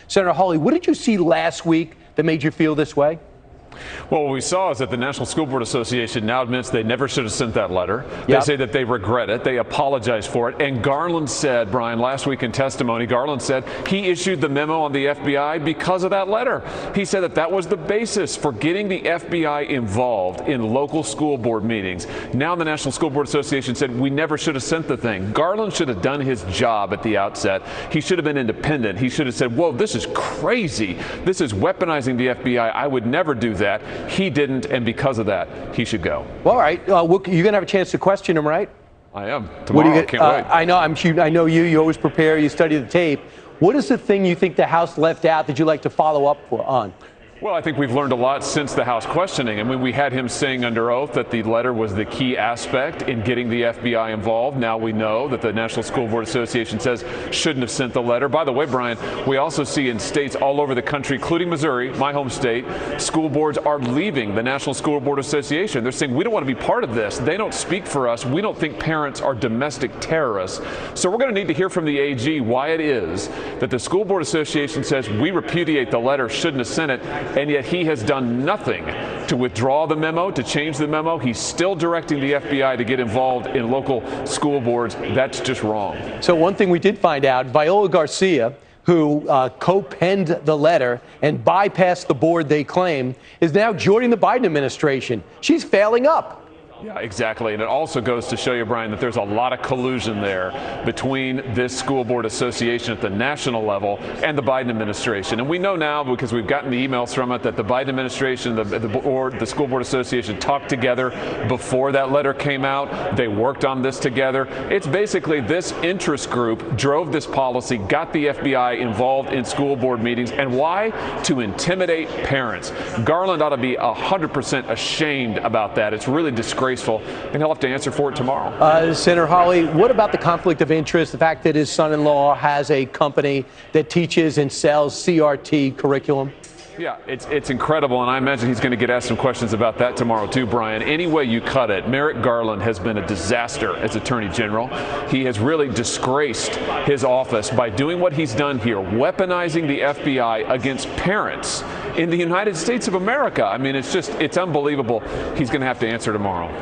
Senator Hawley, what did you see last week that made you feel this way? Well, what we saw is that the National School Board Association now admits they never should have sent that letter. They Yep. say that they regret it. They apologize for it. And Garland said, Brian, last week in testimony, Garland said he issued the memo on the FBI because of that letter. He said that that was the basis for getting the FBI involved in local school board meetings. Now the National School Board Association said we never should have sent the thing. Garland should have done his job at the outset. He should have been independent. He should have said, whoa, this is crazy. This is weaponizing the FBI. I would never do that. He didn't, and because of that, he should go. Well, all right. You're going to have a chance to question him, right? I am. Tomorrow, can't wait. I know. I know you. You always prepare. You study the tape. What is the thing you think the House left out that you'd like to follow up on? Well, I think we've learned a lot since the House questioning. I mean, we had him saying under oath that the letter was the key aspect in getting the FBI involved. Now we know that the National School Board Association says shouldn't have sent the letter. By the way, Brian, we also see in states all over the country, including Missouri, my home state, school boards are leaving the National School Board Association. They're saying we don't want to be part of this. They don't speak for us. We don't think parents are domestic terrorists. So we're going to need to hear from the AG why it is that the School Board Association says we repudiate the letter, shouldn't have sent it. And yet he has done nothing to withdraw the memo, to change the memo. He's still directing the FBI to get involved in local school boards. That's just wrong. So one thing we did find out, Viola Garcia, who co-penned the letter and bypassed the board they claim, is now joining the Biden administration. She's failing up. Yeah, exactly. And it also goes to show you, Brian, that there's a lot of collusion there between this school board association at the national level and the Biden administration. And we know now, because we've gotten the emails from it, that the Biden administration, the school board association talked together before that letter came out. They worked on this together. It's basically this interest group drove this policy, got the FBI involved in school board meetings. And why? To intimidate parents. Garland ought to be 100% ashamed about that. It's really disgraceful. And he'll have to answer for it tomorrow. Senator Hawley, what about the conflict of interest, the fact that his son-in-law has a company that teaches and sells CRT curriculum? Yeah, it's incredible, and I imagine he's going to get asked some questions about that tomorrow too, Brian. Any way you cut it, Merrick Garland has been a disaster as Attorney General. He has really disgraced his office by doing what he's done here, weaponizing the FBI against parents in the United States of America. I mean, it's unbelievable. He's going to have to answer tomorrow.